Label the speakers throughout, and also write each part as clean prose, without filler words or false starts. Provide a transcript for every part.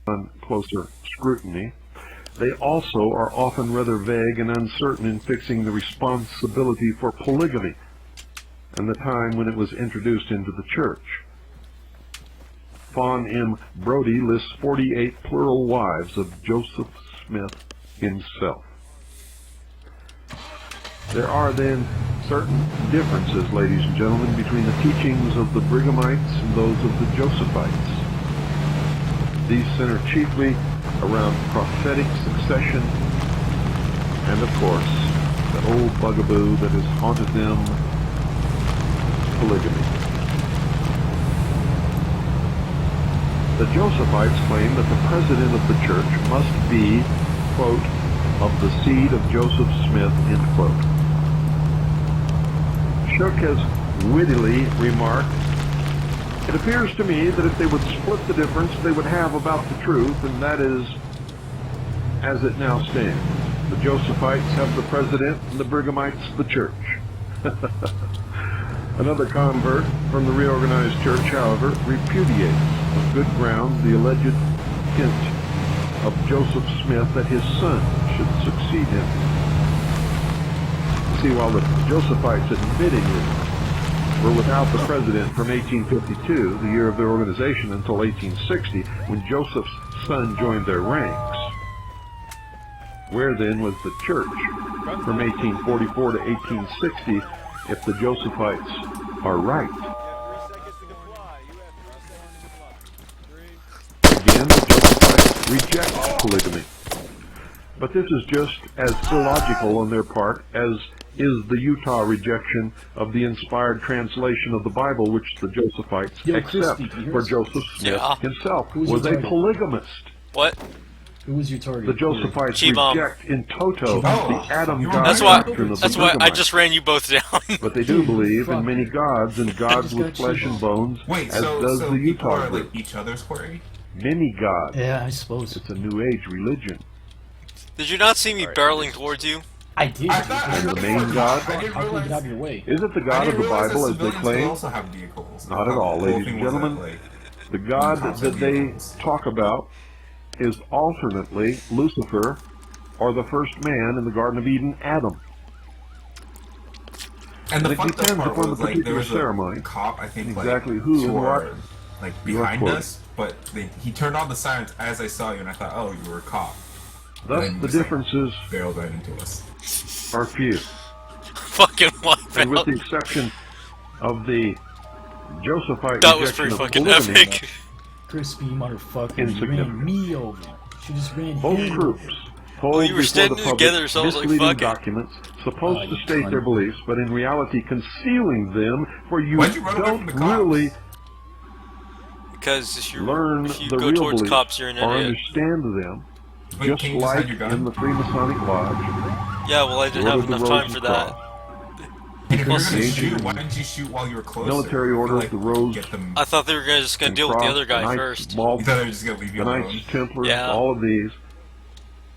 Speaker 1: on closer scrutiny. They also are often rather vague and uncertain in fixing the responsibility for polygamy and the time when it was introduced into the church. Fawn M. Brody lists 48 plural wives of Joseph Smith himself. There are then certain differences, ladies and gentlemen, between the teachings of the Brighamites and those of the Josephites. These center chiefly around prophetic succession and, of course, the old bugaboo that has haunted them, polygamy. The Josephites claim that the president of the church must be, quote, of the seed of Joseph Smith, end quote. Shook has wittily remarked, "It appears to me that if they would split the difference they would have about the truth, and that is as it now stands. The Josephites have the president and the Brighamites the church." Another convert from the reorganized church, however, repudiates on good grounds the alleged hint of Joseph Smith that his son should succeed him. See, while the Josephites admittingly were without the president from 1852, the year of their organization, until 1860, when Joseph's son joined their ranks, where then was the church from 1844 to 1860 if the Josephites are right? Again, the Josephites reject polygamy. But this is just as illogical on their part as is the Utah rejection of the inspired translation of the Bible, which the Josephites accept, for Joseph Smith himself was a polygamist.
Speaker 2: What?
Speaker 3: Who was your target?
Speaker 1: The Josephites reject in toto the Adam God doctrine of the
Speaker 2: That's why I
Speaker 1: Brighamites.
Speaker 2: just ran you both down.
Speaker 1: But they do believe in many gods and gods with flesh and bones, as does the Utah group.
Speaker 4: Like each other's query?
Speaker 1: Many gods.
Speaker 3: Yeah, I suppose.
Speaker 1: It's a New Age religion.
Speaker 2: Did you not see me barreling towards you?
Speaker 3: I did.
Speaker 1: And the main God?
Speaker 3: How can you get out of your way?
Speaker 1: Is it the God of the Bible as they claim?
Speaker 4: Also have vehicles.
Speaker 1: Not at all, ladies and gentlemen. The God that they talk about is alternately Lucifer or the first man in the Garden of Eden, Adam.
Speaker 4: And
Speaker 1: it depends upon the particular ceremony,
Speaker 4: cop, I think,
Speaker 1: exactly
Speaker 4: like,
Speaker 1: who and what,
Speaker 4: like behind us, but he turned on the sirens as I saw you, and I thought, oh, you were a cop.
Speaker 1: Thus, the differences
Speaker 4: barreled right into us.
Speaker 1: Are few.
Speaker 2: Fucking wipe
Speaker 1: and with the exception of the Josephite
Speaker 2: that was pretty fucking epic.
Speaker 3: Crispy motherfucker, you ran me over. She just ran
Speaker 1: both
Speaker 3: him.
Speaker 1: groups
Speaker 2: well, you were standing together, so I was like, fuck
Speaker 1: documents supposed to state their beliefs, but in reality concealing them, for you don't really
Speaker 2: because if you
Speaker 1: learn
Speaker 2: if
Speaker 1: the
Speaker 2: go
Speaker 1: real
Speaker 2: towards
Speaker 1: beliefs
Speaker 2: cops, you're an
Speaker 1: or
Speaker 2: idiot.
Speaker 1: understand them, just like in the Freemasonic Lodge.
Speaker 2: Yeah, well, I didn't have enough time for that.
Speaker 4: And if you were going to shoot, why didn't you shoot while you were closer?
Speaker 1: Military Order of the Rose.
Speaker 2: I thought they were just going to deal with the other guy first.
Speaker 4: You thought they were just going to leave you alone?
Speaker 1: The Knights Templars, all of these.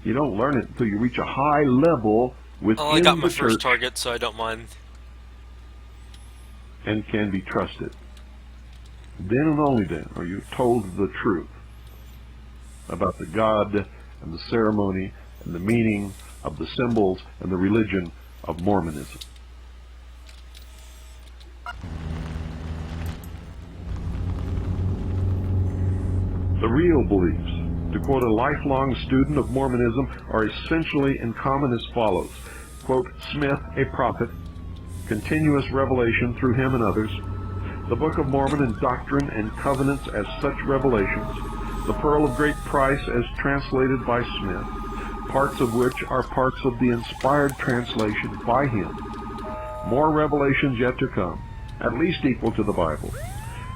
Speaker 1: You don't learn it until you reach a high level within
Speaker 2: I got my
Speaker 1: the
Speaker 2: first
Speaker 1: church
Speaker 2: target, so I don't mind.
Speaker 1: and can be trusted. Then and only then are you told the truth about the God and the ceremony and the meaning of the symbols and the religion of Mormonism. The real beliefs, to quote a lifelong student of Mormonism, are essentially in common as follows. Quote, Smith, a prophet, continuous revelation through him and others, the Book of Mormon and doctrine and covenants as such revelations, the Pearl of Great Price as translated by Smith, parts of which are parts of the inspired translation by him. More revelations yet to come, at least equal to the Bible.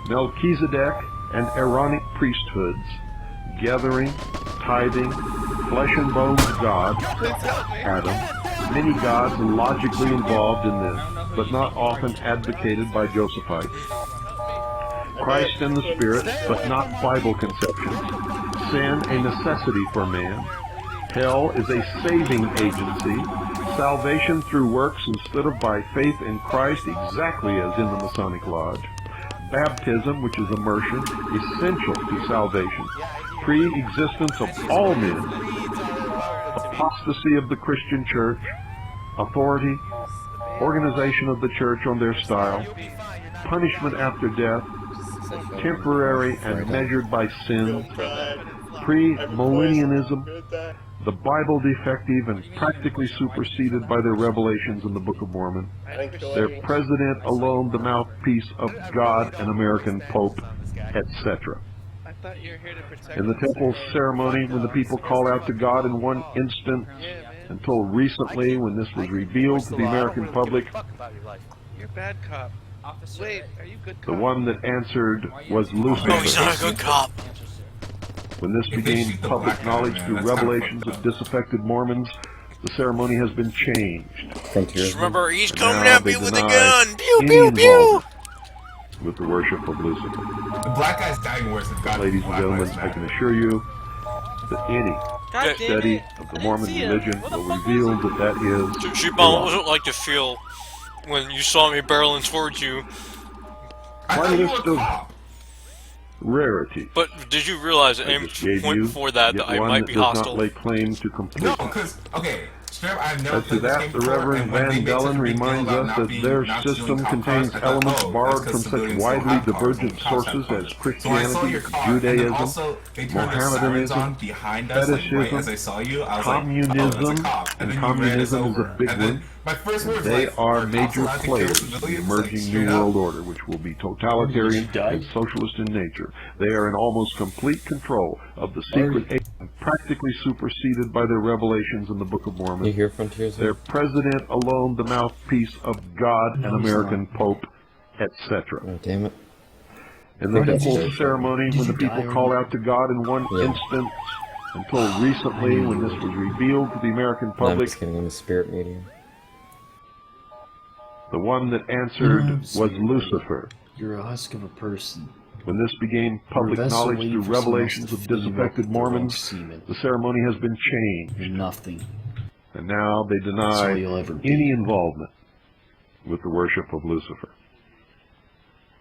Speaker 1: Melchizedek and Aaronic priesthoods, gathering, tithing, flesh and bones God, Adam, many gods logically involved in this, but not often advocated by Josephites. Christ and the Spirit, but not Bible conceptions. Sin a necessity for man. Hell is a saving agency. Salvation through works instead of by faith in Christ, exactly as in the Masonic Lodge. baptism, which is immersion, essential to salvation, pre-existence of all men, apostasy of the Christian church, authority, organization of the church on their style, punishment after death, temporary and measured by sin, pre-millennianism, the Bible defective and practically superseded by their revelations in the Book of Mormon, their president alone the mouthpiece of God and American Pope, etc. In the temple ceremony, when the people call out to God in one instant, until recently when this was revealed to the American public,
Speaker 5: You're a bad cop. Wait, are you good cop?
Speaker 1: the one that answered was
Speaker 2: No, he's
Speaker 1: Lucifer.
Speaker 2: not a good cop.
Speaker 1: When this became public knowledge through revelations of disaffected Mormons, the ceremony has been changed.
Speaker 2: Just remember, he's
Speaker 1: And
Speaker 2: coming
Speaker 1: now
Speaker 2: at me
Speaker 1: they
Speaker 2: with a
Speaker 1: deny
Speaker 2: gun! Pew,
Speaker 1: any
Speaker 2: pew, pew!
Speaker 1: involvement with the worship of Lucifer.
Speaker 4: The black guy's dying worse than God.
Speaker 1: Ladies and gentlemen, I can assure you that any study of the Mormon religion will reveal that that is
Speaker 2: Sheepon,
Speaker 1: a
Speaker 2: what
Speaker 1: lie.
Speaker 2: was it like to feel when you saw me barreling towards you?
Speaker 4: I
Speaker 1: Quite
Speaker 4: thought
Speaker 1: a
Speaker 4: you
Speaker 1: list
Speaker 4: were a
Speaker 1: of
Speaker 4: cop.
Speaker 1: rarities.
Speaker 2: But did you realize at
Speaker 1: I
Speaker 2: any
Speaker 1: just gave
Speaker 2: point
Speaker 1: you
Speaker 2: before that
Speaker 1: yet
Speaker 2: I
Speaker 1: one
Speaker 2: might
Speaker 1: that
Speaker 2: be
Speaker 1: does
Speaker 2: hostile?
Speaker 1: not lay claim to
Speaker 4: No,
Speaker 1: completeness.
Speaker 4: because, okay, straight up, I've never
Speaker 1: As to
Speaker 4: played this
Speaker 1: that,
Speaker 4: game
Speaker 1: the
Speaker 4: before,
Speaker 1: Reverend
Speaker 4: and when
Speaker 1: Van
Speaker 4: they made such a
Speaker 1: Dellen
Speaker 4: big deal
Speaker 1: reminds
Speaker 4: about
Speaker 1: us
Speaker 4: not
Speaker 1: that
Speaker 4: being-
Speaker 1: their
Speaker 4: not
Speaker 1: system
Speaker 4: stealing cop
Speaker 1: contains
Speaker 4: cars, I thought,
Speaker 1: elements
Speaker 4: oh,
Speaker 1: borrowed
Speaker 4: that's 'cause
Speaker 1: from such
Speaker 4: civilians don't
Speaker 1: widely
Speaker 4: have cars,
Speaker 1: divergent
Speaker 4: only cops have
Speaker 1: sources
Speaker 4: cars.
Speaker 1: as
Speaker 4: So I saw
Speaker 1: Christianity,
Speaker 4: your car, and then
Speaker 1: Judaism,
Speaker 4: also they turned their sirens on
Speaker 1: Mohammedanism,
Speaker 4: behind us, like, right
Speaker 1: fetishism,
Speaker 4: as I saw you. I was like, oh, that's a
Speaker 1: communism,
Speaker 4: cop.
Speaker 1: and
Speaker 4: And then you ran us
Speaker 1: communism is a
Speaker 4: over.
Speaker 1: big
Speaker 4: And then
Speaker 1: one.
Speaker 4: my first words
Speaker 1: They
Speaker 4: like,
Speaker 1: are
Speaker 4: cops
Speaker 1: major
Speaker 4: allowed to kill
Speaker 1: players in the
Speaker 4: civilians? Like,
Speaker 1: emerging
Speaker 4: straight
Speaker 1: New
Speaker 4: up?
Speaker 1: World Order, which will be totalitarian
Speaker 3: Did you die?
Speaker 1: and socialist in nature. They are in almost complete control of the secret agent, practically superseded by their revelations in the Book of Mormon.
Speaker 6: You hear Frontiers?
Speaker 1: Their president alone the mouthpiece of God and American Pope, etc.
Speaker 6: Oh, damn it.
Speaker 1: In the
Speaker 6: Think
Speaker 1: temple
Speaker 6: that's
Speaker 1: ceremony,
Speaker 3: Did
Speaker 1: when the
Speaker 3: you
Speaker 1: people
Speaker 3: die
Speaker 1: call
Speaker 3: already?
Speaker 1: out to God in one
Speaker 6: Yeah.
Speaker 1: instant, until recently when this was revealed to the American
Speaker 6: No, I'm
Speaker 1: public,
Speaker 6: just kidding. I'm a spirit medium.
Speaker 1: the one that answered
Speaker 3: No,
Speaker 1: was
Speaker 3: spirit.
Speaker 1: Lucifer.
Speaker 3: You're a husk of a person.
Speaker 1: When this became public
Speaker 3: You're a vessel
Speaker 1: knowledge
Speaker 3: waiting
Speaker 1: through
Speaker 3: for someone
Speaker 1: revelations
Speaker 3: else
Speaker 1: of
Speaker 3: to fill you up
Speaker 1: disaffected
Speaker 3: with their own
Speaker 1: Mormons,
Speaker 3: semen.
Speaker 1: the ceremony has been
Speaker 3: You're
Speaker 1: changed,
Speaker 3: nothing.
Speaker 1: and now they
Speaker 3: That's all
Speaker 1: deny
Speaker 3: you'll ever be.
Speaker 1: any involvement with the worship of Lucifer.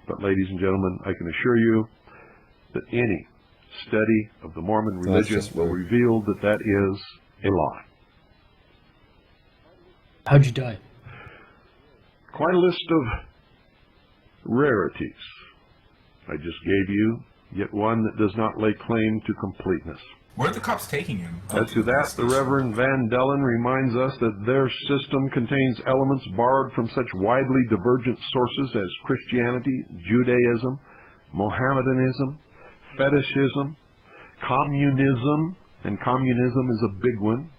Speaker 1: But ladies and gentlemen, I can assure you that any study of the Mormon
Speaker 6: that's
Speaker 1: religion
Speaker 6: just
Speaker 1: will
Speaker 6: weird.
Speaker 1: reveal that that is a lie.
Speaker 3: How'd you die?
Speaker 1: Quite a list of rarities. I just gave you yet one that does not lay claim to completeness.
Speaker 4: Where are the cops taking him?
Speaker 1: As to that, the Reverend Van Dellen reminds us that their system contains elements borrowed from such widely divergent sources as Christianity, Judaism, Mohammedanism, fetishism, communism, and communism is a big one,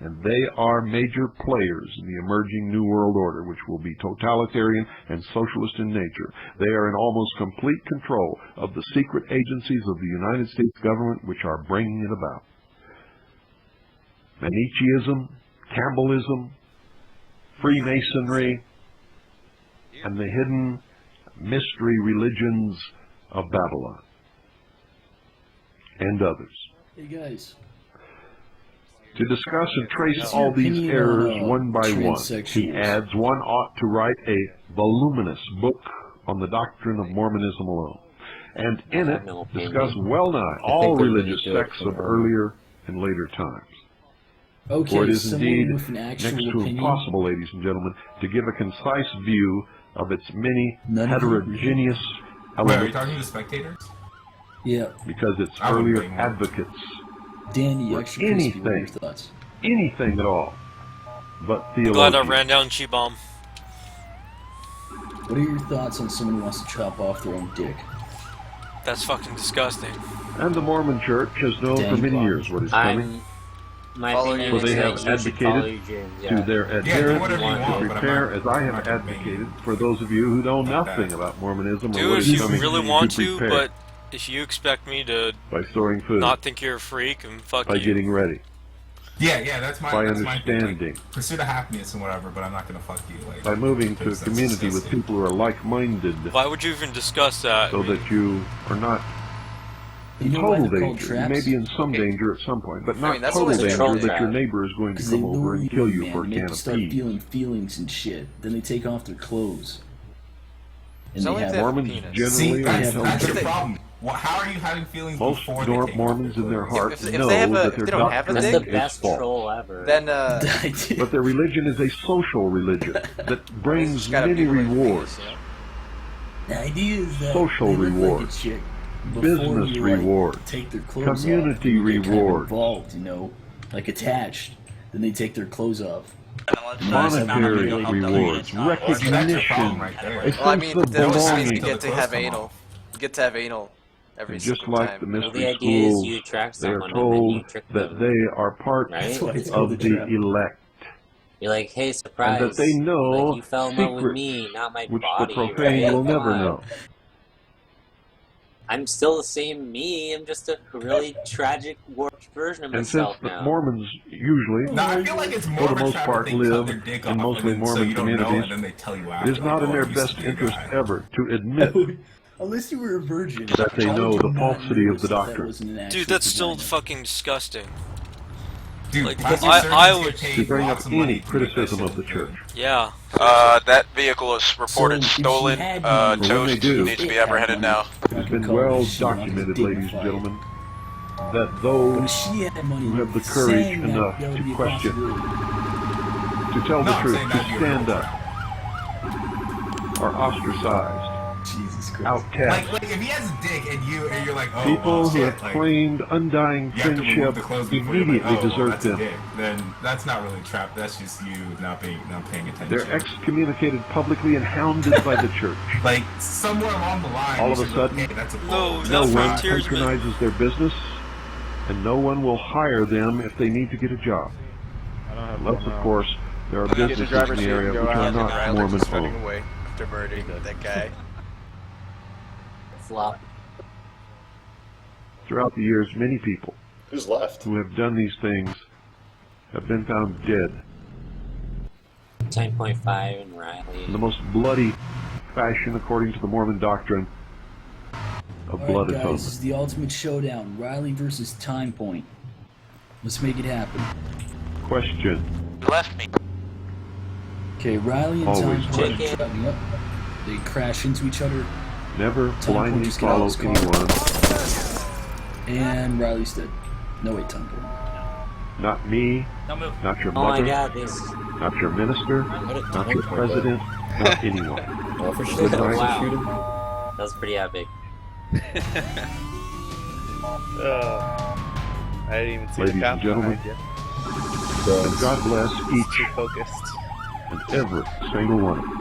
Speaker 1: and they are major players in the emerging New World Order, which will be totalitarian and socialist in nature. They are in almost complete control of the secret agencies of the United States government which are bringing it about. Manichaeism, Campbellism, Freemasonry, and the hidden mystery religions of Babylon, and others.
Speaker 3: Hey guys.
Speaker 1: To discuss and trace
Speaker 3: What's
Speaker 1: all
Speaker 3: your
Speaker 1: these
Speaker 3: opinion
Speaker 1: errors
Speaker 3: on,
Speaker 1: one by one,
Speaker 3: transsexuals?
Speaker 1: he adds, one ought to write a voluminous book on the doctrine of Mormonism alone, and in it discuss well nigh all
Speaker 6: they're
Speaker 1: religious
Speaker 6: gonna do it
Speaker 1: sects
Speaker 6: for
Speaker 1: of
Speaker 6: the-
Speaker 1: earlier and later times.
Speaker 3: Okay,
Speaker 1: For it is
Speaker 3: someone
Speaker 1: indeed
Speaker 3: with an actual
Speaker 1: next to
Speaker 3: opinion.
Speaker 1: impossible, ladies and gentlemen, to give a concise view of its many
Speaker 3: None of you?
Speaker 1: heterogeneous
Speaker 4: Wait, are you
Speaker 1: elements,
Speaker 4: talking to spectators?
Speaker 3: Yeah,
Speaker 1: because its
Speaker 4: I would
Speaker 1: earlier
Speaker 4: bring one.
Speaker 1: advocates,
Speaker 3: Danny,
Speaker 1: Or
Speaker 3: extra crispy. What are your
Speaker 1: anything.
Speaker 3: thoughts?
Speaker 1: anything at all, but
Speaker 2: Glad I
Speaker 1: theologians.
Speaker 2: ran down Chi-Bomb.
Speaker 3: What are your thoughts on someone who wants to chop off their own dick?
Speaker 2: That's fucking disgusting.
Speaker 1: And the Mormon Church has known for
Speaker 3: Dang
Speaker 1: many
Speaker 3: God.
Speaker 1: years what is coming.
Speaker 7: My
Speaker 2: Follow
Speaker 7: opinion
Speaker 2: you.
Speaker 1: For
Speaker 7: is
Speaker 1: they
Speaker 7: that
Speaker 1: have
Speaker 7: you should
Speaker 1: advocated
Speaker 7: follow your dreams,
Speaker 1: to
Speaker 7: yeah.
Speaker 1: their
Speaker 4: Yeah, do
Speaker 1: adherents
Speaker 4: whatever you
Speaker 1: to
Speaker 4: want, but I'm
Speaker 1: prepare,
Speaker 4: not-
Speaker 1: as I have
Speaker 4: I'm not gonna
Speaker 1: advocated, for those of you who know nothing about Mormonism or
Speaker 2: Dude,
Speaker 1: what
Speaker 2: if
Speaker 1: is
Speaker 2: you
Speaker 1: coming,
Speaker 2: really want
Speaker 1: to
Speaker 2: to,
Speaker 1: prepare
Speaker 2: but if you expect me to
Speaker 1: by storing food,
Speaker 2: not think you're a freak, and fuck
Speaker 1: by
Speaker 2: you.
Speaker 1: getting ready,
Speaker 4: Yeah, that's my
Speaker 1: by
Speaker 4: that's my thing,
Speaker 1: understanding,
Speaker 4: like, pursue the happiness and whatever, but I'm not gonna fuck you. Like,
Speaker 1: by moving to a
Speaker 4: because that's
Speaker 1: community with
Speaker 4: disgusting.
Speaker 1: people who are like-minded,
Speaker 2: Why would you even discuss that?
Speaker 1: so that you are not in
Speaker 3: You know why
Speaker 1: total
Speaker 3: they're called
Speaker 1: danger. You may
Speaker 3: traps?
Speaker 1: be in some danger at some point, but not
Speaker 7: that's
Speaker 1: total
Speaker 7: always a
Speaker 1: danger
Speaker 7: troll
Speaker 1: that your
Speaker 7: trap.
Speaker 1: neighbor is going to
Speaker 3: Because they
Speaker 1: come over
Speaker 3: lure
Speaker 1: and
Speaker 3: you,
Speaker 1: kill you
Speaker 3: man,
Speaker 1: for a
Speaker 3: make
Speaker 1: can
Speaker 3: you
Speaker 1: of
Speaker 3: start
Speaker 1: peas.
Speaker 3: feeling feelings and shit. Then they take off their clothes. And
Speaker 2: So
Speaker 3: they have
Speaker 1: Mormons
Speaker 2: penis.
Speaker 1: generally
Speaker 4: that's
Speaker 1: are
Speaker 4: your problem. Well, how are you having feelings
Speaker 1: most
Speaker 4: before they take
Speaker 1: Mormons in their heart
Speaker 5: If
Speaker 1: know
Speaker 5: they have a-
Speaker 1: that
Speaker 5: if
Speaker 1: their
Speaker 5: they don't have a
Speaker 1: doctrine
Speaker 6: That's the
Speaker 5: dick,
Speaker 1: is
Speaker 6: best
Speaker 1: false.
Speaker 6: troll ever.
Speaker 5: Then
Speaker 1: But their religion is a social religion that brings
Speaker 5: it's gotta
Speaker 1: many
Speaker 5: be like
Speaker 1: rewards.
Speaker 5: penis, you know?
Speaker 3: The idea is that
Speaker 1: Social
Speaker 3: they look
Speaker 1: rewards,
Speaker 3: like a chick before
Speaker 1: business
Speaker 3: you, like,
Speaker 1: rewards,
Speaker 3: take their clothes
Speaker 1: community
Speaker 3: off, and you get kind of
Speaker 1: rewards.
Speaker 3: involved, you know, like attached. Then they take their clothes off.
Speaker 1: monetary rewards,
Speaker 4: See, that's your
Speaker 1: recognition,
Speaker 4: problem right there.
Speaker 1: a
Speaker 5: Well, I
Speaker 1: sense
Speaker 5: mean,
Speaker 1: of
Speaker 5: that also means
Speaker 1: belonging.
Speaker 5: you get to have
Speaker 4: Clothes come
Speaker 5: anal.
Speaker 4: off.
Speaker 5: You get to have anal every
Speaker 1: And just
Speaker 5: single
Speaker 1: like
Speaker 5: time.
Speaker 1: the
Speaker 6: Well, the
Speaker 1: mystery
Speaker 6: idea is
Speaker 1: schools,
Speaker 6: you attract
Speaker 1: they are
Speaker 6: someone and then you
Speaker 1: told
Speaker 6: trick
Speaker 1: that
Speaker 6: them,
Speaker 1: they are part
Speaker 6: right?
Speaker 3: That's why it's called
Speaker 1: of
Speaker 3: the
Speaker 1: the
Speaker 3: trap.
Speaker 1: elect,
Speaker 6: You're like, hey, surprise!
Speaker 1: and that they know
Speaker 6: like, you fell in love with
Speaker 1: secrets
Speaker 6: me, not my
Speaker 1: which
Speaker 6: body,
Speaker 1: the profane
Speaker 6: right?
Speaker 1: will
Speaker 6: Come
Speaker 1: never
Speaker 6: on.
Speaker 1: know.
Speaker 6: I'm still the same me. I'm just a really tragic, warped version of
Speaker 1: And since
Speaker 6: myself
Speaker 1: the
Speaker 6: now.
Speaker 1: Mormons usually,
Speaker 4: No, I feel like it's
Speaker 1: for
Speaker 4: more
Speaker 1: the
Speaker 4: of a
Speaker 1: most
Speaker 4: trap
Speaker 1: part,
Speaker 4: if they cut
Speaker 1: live
Speaker 4: their dick
Speaker 1: in
Speaker 4: off
Speaker 1: mostly
Speaker 4: and then, so
Speaker 1: Mormon
Speaker 4: you don't know,
Speaker 1: communities,
Speaker 4: and then they tell you
Speaker 1: it
Speaker 4: after,
Speaker 1: is not
Speaker 4: like,
Speaker 1: in
Speaker 4: oh,
Speaker 1: their
Speaker 4: I used
Speaker 1: best
Speaker 4: to be a
Speaker 1: interest
Speaker 4: guy.
Speaker 1: ever to admit
Speaker 3: Unless you were a virgin.
Speaker 1: that they
Speaker 3: how
Speaker 1: know
Speaker 3: would
Speaker 1: the
Speaker 3: you not
Speaker 1: falsity of
Speaker 3: notice
Speaker 1: the
Speaker 3: that that
Speaker 1: doctrine.
Speaker 3: wasn't an actual
Speaker 2: Dude, that's still
Speaker 3: vagina?
Speaker 2: fucking disgusting.
Speaker 4: Dude,
Speaker 2: Like,
Speaker 4: plastic
Speaker 2: I
Speaker 4: surgeons
Speaker 2: would-
Speaker 4: get paid
Speaker 1: To bring up
Speaker 4: lots of money
Speaker 1: any
Speaker 4: to make that
Speaker 1: criticism
Speaker 4: shit
Speaker 1: of the
Speaker 4: look
Speaker 1: church.
Speaker 4: good.
Speaker 2: Yeah.
Speaker 7: That vehicle is reported
Speaker 3: So, if she
Speaker 7: stolen.
Speaker 3: had
Speaker 1: For when they
Speaker 7: Toast
Speaker 1: do,
Speaker 7: needs to be apprehended now.
Speaker 1: It has been well documented, ladies and gentlemen, that
Speaker 3: But
Speaker 1: those
Speaker 3: if she had money,
Speaker 1: who have the
Speaker 3: saying
Speaker 1: courage
Speaker 3: that,
Speaker 1: enough
Speaker 3: that would
Speaker 1: to
Speaker 3: be a
Speaker 1: question,
Speaker 3: possibility.
Speaker 1: to tell
Speaker 4: No,
Speaker 1: the
Speaker 4: I'm
Speaker 1: truth,
Speaker 4: saying
Speaker 1: to
Speaker 4: that'd be a real
Speaker 1: stand up,
Speaker 4: trap.
Speaker 1: are ostracized,
Speaker 3: Jesus Christ.
Speaker 1: outcast.
Speaker 4: Like if he has a dick and you're like, oh,
Speaker 1: People
Speaker 4: well,
Speaker 1: who
Speaker 4: shit,
Speaker 1: have
Speaker 4: like,
Speaker 1: claimed undying
Speaker 4: you have to remove
Speaker 1: friendship
Speaker 4: the clothes before you're
Speaker 1: immediately
Speaker 4: like, oh, well,
Speaker 1: desert
Speaker 4: that's a
Speaker 1: them.
Speaker 4: dick. Then that's not really a trap. That's just you not paying attention.
Speaker 1: They're excommunicated publicly and hounded by the church.
Speaker 4: Like somewhere along the line,
Speaker 1: All
Speaker 4: you
Speaker 1: of a
Speaker 4: should go,
Speaker 1: sudden,
Speaker 4: hey, that's a
Speaker 2: No,
Speaker 4: bull.
Speaker 1: No
Speaker 2: That's
Speaker 1: one
Speaker 2: frontiersman.
Speaker 1: patronizes their business, and no one will hire them if they need to get a job. Unless, of course, there are
Speaker 5: Get the
Speaker 1: businesses in
Speaker 5: driver's
Speaker 1: the
Speaker 5: seat
Speaker 1: area
Speaker 5: and go
Speaker 1: which
Speaker 5: out
Speaker 1: are
Speaker 5: and
Speaker 1: not
Speaker 5: Riley
Speaker 1: Mormon
Speaker 5: just running
Speaker 1: owned.
Speaker 5: away after murdering that guy.
Speaker 6: Flop.
Speaker 1: Throughout the years, many people
Speaker 8: Who's left?
Speaker 1: who have done these things have been found dead
Speaker 6: 10.5 and Riley.
Speaker 1: in the most bloody fashion according to the Mormon doctrine of blood
Speaker 3: Alright, guys, this
Speaker 1: atonement.
Speaker 3: is the ultimate showdown. Riley versus Time Point. Let's make it happen.
Speaker 1: Question.
Speaker 7: You left me.
Speaker 3: Okay, Riley and
Speaker 1: Always
Speaker 3: Time Point
Speaker 6: question.
Speaker 3: are driving up. They crash into each other,
Speaker 1: Never
Speaker 3: Time Point
Speaker 1: blindly
Speaker 3: just get out
Speaker 1: follow
Speaker 3: of his car.
Speaker 1: anyone.
Speaker 3: and Riley's dead. No, wait, Time Point.
Speaker 1: Not me, not your
Speaker 6: Oh my
Speaker 1: mother,
Speaker 6: god, this.
Speaker 1: not your minister, not your president, not anyone.
Speaker 8: Oh, for sure.
Speaker 1: Good night.
Speaker 6: Wow.
Speaker 8: Shoot him.
Speaker 6: That was pretty epic.
Speaker 5: I didn't even see
Speaker 1: Ladies
Speaker 5: the cop
Speaker 1: and gentlemen,
Speaker 5: behind you.
Speaker 1: And God bless each
Speaker 5: Too focused.
Speaker 1: and every single one of you.